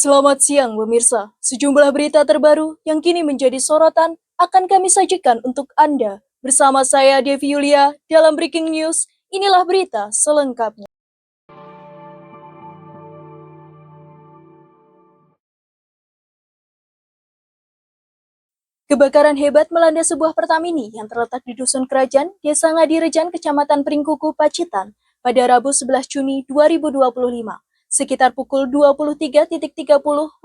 Selamat siang pemirsa, sejumlah berita terbaru yang kini menjadi sorotan akan kami sajikan untuk Anda. Bersama saya Devi Yulia dalam Breaking News, inilah berita selengkapnya. Kebakaran hebat melanda sebuah Pertamini yang terletak di Dusun Kerajaan, Desa Ngadirejan, Kecamatan Pringkuku, Pacitan, pada Rabu 11 Juni 2025, sekitar pukul 23.30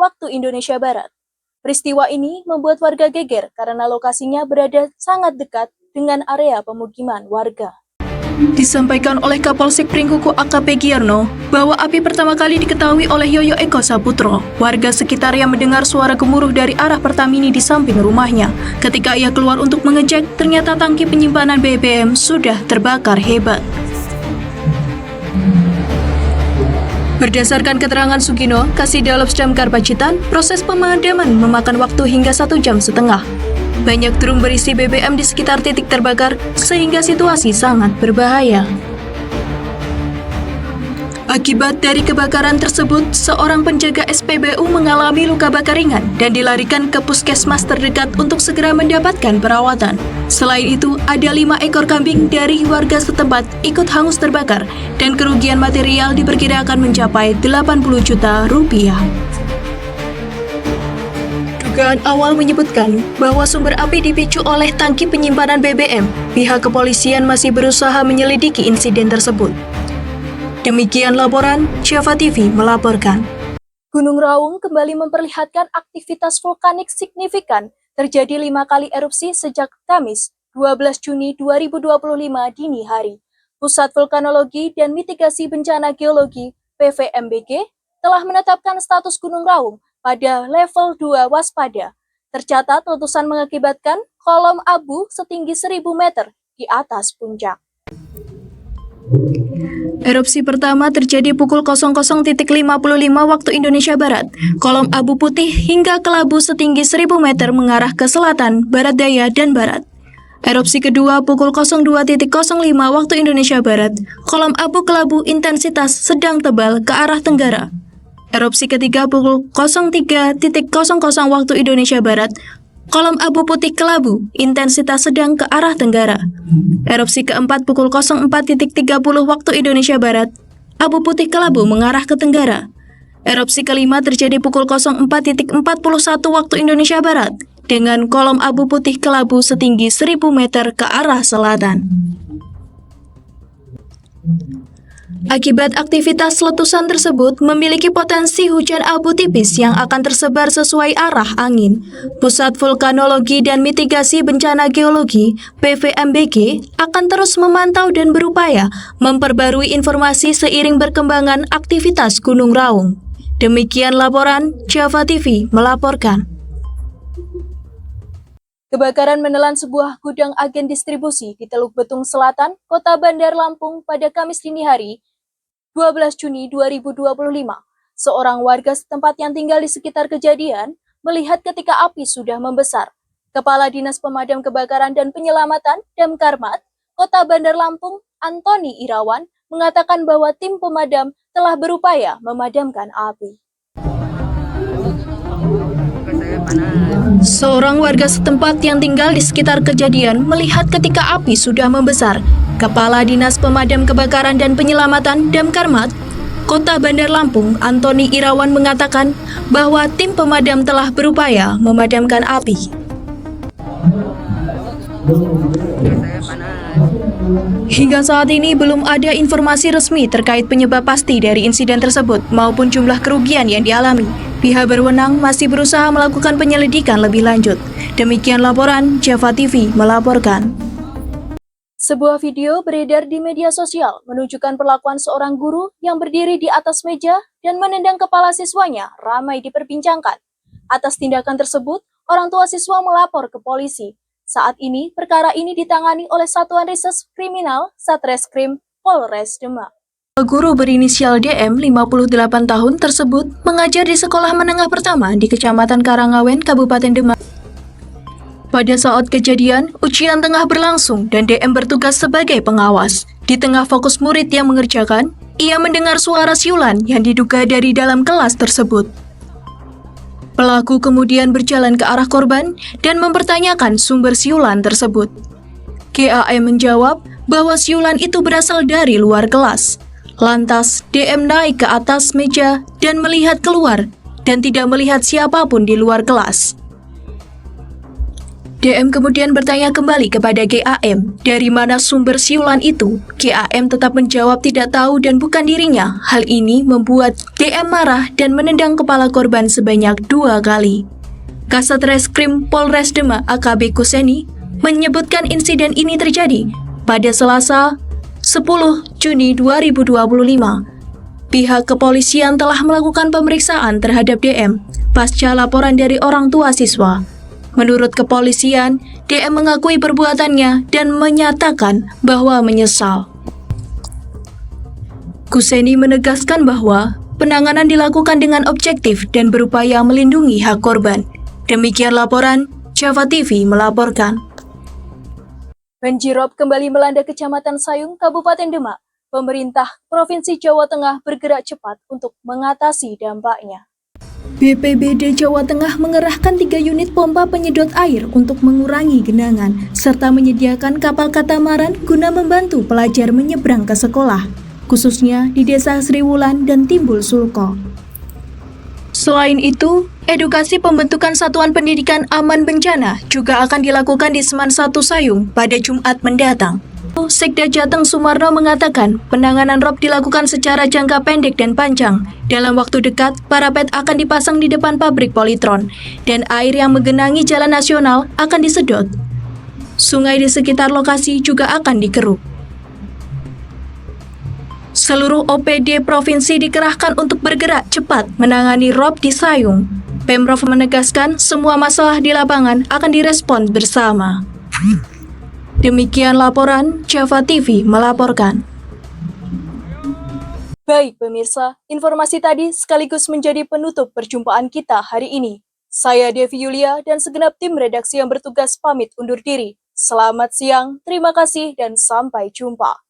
waktu Indonesia Barat. Peristiwa ini membuat warga geger karena lokasinya berada sangat dekat dengan area pemukiman warga. Disampaikan oleh Kapolsek Pringkuku AKP Giarno bahwa api pertama kali diketahui oleh Yoyo Eko Saputro, warga sekitar yang mendengar suara gemuruh dari arah Pertamini di samping rumahnya. Ketika ia keluar untuk mengecek, ternyata tangki penyimpanan BBM sudah terbakar hebat. Berdasarkan keterangan Sugino, Kasih-Dalops Damkar Pacitan, proses pemadaman memakan waktu hingga 1,5 jam. Banyak drum berisi BBM di sekitar titik terbakar, sehingga situasi sangat berbahaya. Akibat dari kebakaran tersebut, seorang penjaga SPBU mengalami luka bakar ringan dan dilarikan ke puskesmas terdekat untuk segera mendapatkan perawatan. Selain itu, ada 5 ekor kambing dari warga setempat ikut hangus terbakar dan kerugian material diperkirakan mencapai 80 juta rupiah. Dugaan awal menyebutkan bahwa sumber api dipicu oleh tangki penyimpanan BBM. Pihak kepolisian masih berusaha menyelidiki insiden tersebut. Demikian laporan, Java TV melaporkan. Gunung Raung kembali memperlihatkan aktivitas vulkanik signifikan. Terjadi 5 kali erupsi sejak Kamis, 12 Juni 2025 dini hari. Pusat Vulkanologi dan Mitigasi Bencana Geologi, PVMBG, telah menetapkan status Gunung Raung pada level 2 waspada. Tercatat letusan mengakibatkan kolom abu setinggi 1.000 meter di atas puncak. Erupsi pertama terjadi pukul 00.55 waktu Indonesia Barat. Kolom abu putih hingga kelabu setinggi 1.000 meter mengarah ke selatan, barat daya, dan barat. Erupsi kedua pukul 02.05 waktu Indonesia Barat. Kolom abu kelabu intensitas sedang tebal ke arah tenggara. Erupsi ketiga pukul 03.00 waktu Indonesia Barat. Kolom abu putih kelabu, intensitas sedang ke arah tenggara. Erupsi keempat pukul 04.30 waktu Indonesia Barat. Abu putih kelabu mengarah ke tenggara. Erupsi kelima terjadi pukul 04.41 waktu Indonesia Barat, dengan kolom abu putih kelabu setinggi 1.000 meter ke arah selatan. Akibat aktivitas letusan tersebut memiliki potensi hujan abu tipis yang akan tersebar sesuai arah angin. Pusat Vulkanologi dan Mitigasi Bencana Geologi (PVMBG) akan terus memantau dan berupaya memperbarui informasi seiring berkembangan aktivitas Gunung Raung. Demikian laporan, Java TV melaporkan. Kebakaran menelan sebuah gudang agen distribusi di Teluk Betung Selatan, Kota Bandar Lampung pada Kamis dini hari, 12 Juni 2025. Seorang warga setempat yang tinggal di sekitar kejadian melihat ketika api sudah membesar. Kepala Dinas Pemadam Kebakaran dan Penyelamatan Damkarmat Kota Bandar Lampung, Antoni Irawan, mengatakan bahwa tim pemadam telah berupaya memadamkan api. Seorang warga setempat yang tinggal di sekitar kejadian melihat ketika api sudah membesar. Kepala Dinas Pemadam Kebakaran dan Penyelamatan Damkarmat Kota Bandar Lampung, Antoni Irawan, mengatakan bahwa tim pemadam telah berupaya memadamkan api. Hingga saat ini belum ada informasi resmi terkait penyebab pasti dari insiden tersebut maupun jumlah kerugian yang dialami. Pihak berwenang masih berusaha melakukan penyelidikan lebih lanjut. Demikian laporan, Java TV melaporkan. Sebuah video beredar di media sosial menunjukkan perlakuan seorang guru yang berdiri di atas meja dan menendang kepala siswanya ramai diperbincangkan. Atas tindakan tersebut, orang tua siswa melapor ke polisi. Saat ini, perkara ini ditangani oleh Satuan Reserse Kriminal Satreskrim Polres Demak. Guru berinisial DM, 58 tahun tersebut, mengajar di sekolah menengah pertama di Kecamatan Karangawen, Kabupaten Demak. Pada saat kejadian, ujian tengah berlangsung dan DM bertugas sebagai pengawas. Di tengah fokus murid yang mengerjakan, ia mendengar suara siulan yang diduga dari dalam kelas tersebut. Pelaku kemudian berjalan ke arah korban dan mempertanyakan sumber siulan tersebut. GAM menjawab bahwa siulan itu berasal dari luar kelas. Lantas, DM naik ke atas meja dan melihat keluar dan tidak melihat siapapun di luar kelas. DM kemudian bertanya kembali kepada GAM, dari mana sumber siulan itu? GAM tetap menjawab tidak tahu dan bukan dirinya. Hal ini membuat DM marah dan menendang kepala korban sebanyak 2 kali. Kasat Reskrim Polres Demak AKB Kuseni menyebutkan insiden ini terjadi pada Selasa 10 Juni 2025. Pihak kepolisian telah melakukan pemeriksaan terhadap DM pasca laporan dari orang tua siswa. Menurut kepolisian, DM mengakui perbuatannya dan menyatakan bahwa menyesal. Kuseni menegaskan bahwa penanganan dilakukan dengan objektif dan berupaya melindungi hak korban. Demikian laporan, Java TV melaporkan. Banjirop kembali melanda Kecamatan Sayung, Kabupaten Demak. Pemerintah Provinsi Jawa Tengah bergerak cepat untuk mengatasi dampaknya. BPBD Jawa Tengah mengerahkan 3 unit pompa penyedot air untuk mengurangi genangan, serta menyediakan kapal katamaran guna membantu pelajar menyeberang ke sekolah, khususnya di Desa Sriwulan dan Timbul Sulko. Selain itu, edukasi pembentukan Satuan Pendidikan Aman Bencana juga akan dilakukan di Seman 1 Sayung pada Jumat mendatang. Sekda Jateng Sumarno mengatakan penanganan rob dilakukan secara jangka pendek dan panjang. Dalam waktu dekat, parapet akan dipasang di depan pabrik Polytron dan air yang menggenangi jalan nasional akan disedot. Sungai di sekitar lokasi juga akan dikeruk. Seluruh OPD provinsi dikerahkan untuk bergerak cepat menangani rob di Sayung. Pemprov menegaskan semua masalah di lapangan akan direspons bersama. Demikian laporan, Java TV melaporkan. Baik pemirsa, informasi tadi sekaligus menjadi penutup perjumpaan kita hari ini. Saya Devi Yulia dan segenap tim redaksi yang bertugas pamit undur diri. Selamat siang, terima kasih dan sampai jumpa.